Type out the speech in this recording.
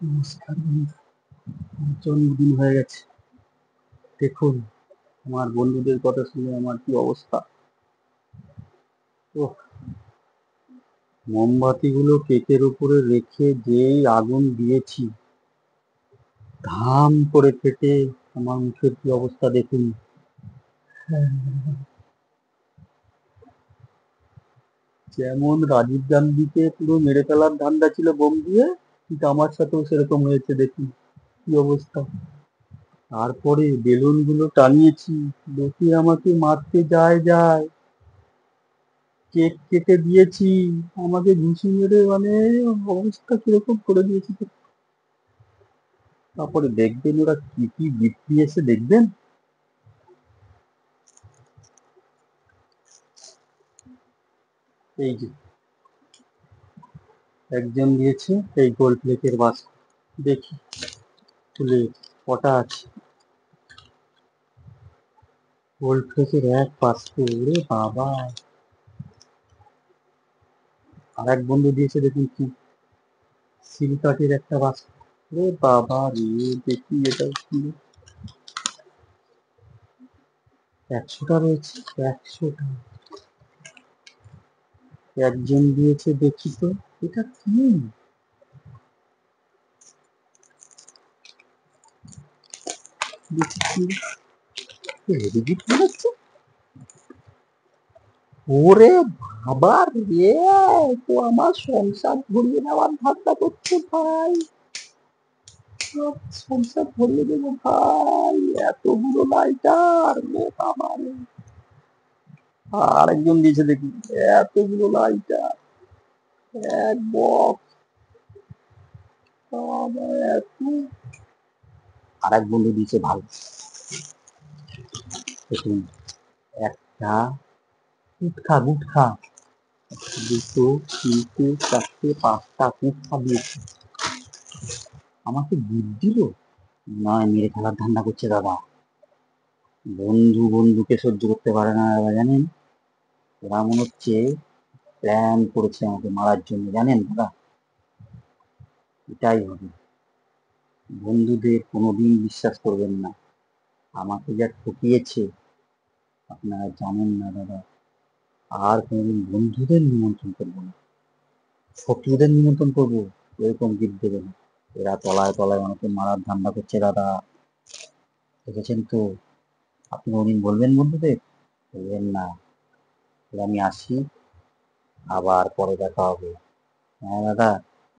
নমস্কার বন্ধু, আমার জন্মদিন হয়ে গেছে। দেখুন, আমার বন্ধুদের কথা শুনে আমার কি অবস্থা। ও, মোমবাতিগুলো কেকের উপরে রেখে যেই আগুন দিয়েছি, ধাম করে ফেটে আমার মুখের কি অবস্থা দেখুন। যেমন রাজীব গান্ধীকে পুরো মেরে ফেলার ধান্দা ছিল বোম দিয়ে, ঠিক আমার সাথেও সেরকম হয়েছে দেখুন, কি অবস্থা। তারপরে বেলুন গুলো টানিয়েছি, দেখি আমাকে মারতে যায় যায়। কেক কেটে দিয়েছি, আমাকে ঘুষি মেরে মানে অবস্থা কিরকম করে দিয়েছি। তারপরে দেখবেন ওরা কি কি গিফট দিয়েছে দেখবেন। এই যে একজন দিয়েছে এই গোল্ড প্লেটের বাস্ক, দেখি খুলে কটা আছে। গোল্ড প্লেটের এক বাস্ক, ওরে বাবা। আর এক বন্ধু দিয়েছে দেখুন কি, সিলিকাটের একটা বাস্ক। ওরে বাবা রে, দেখি এটা কি। 100টা রয়েছে, 100টা। একজন দিয়েছে দেখি তো, এটা কি। দেখি কি হেভি গিফট দিয়েছে। ওরে বাবা রে, তো আমার সংসার ভরিয়ে নেওয়ার ধান্দা করছে ভাই। সব সংসার ভরিয়ে দেবো ভাই, এতগুলো লাইটার রে বাবা রে। আর একজন দিয়েছে দেখি, এতগুলো লাইটার, এক বক্স, বাবা এত। আর এক বন্ধু দিয়েছে ভালো, দেখুন, একটা গুটখা গুটখা, দুটো, তিনটে, চারটে, 5টা গুটখা দিয়েছে। আমাকে গিফট দিল, নয় মেরে ফেলার ধান্দা করছে দাদা। বন্ধু বন্ধুকে সহ্য করতে পারে না দাদা, জানেন। এরা মনে হচ্ছে প্ল্যান করেছে আমাকে মারার জন্য, জানেন দাদা। এটাই হবে, বন্ধুদের কোনোদিন বিশ্বাস করবেন না। আমাকে যা ঠকিয়েছে আপনারা জানেন না দাদা। আর কোনোদিন বন্ধুদের নিমন্ত্রণ করবো না, শত্রুদের নিমন্ত্রণ করবো, এরকম গিফট দেবে না। এরা তলায় তলায় আমাকে মারার ধান্দা করছে দাদা, দেখেছেন তো। আপনি কোনোদিন বলবেন বন্ধুদের? বলবেন না। আমি আসি, আবার পরে দেখা হবে। হ্যাঁ দাদা।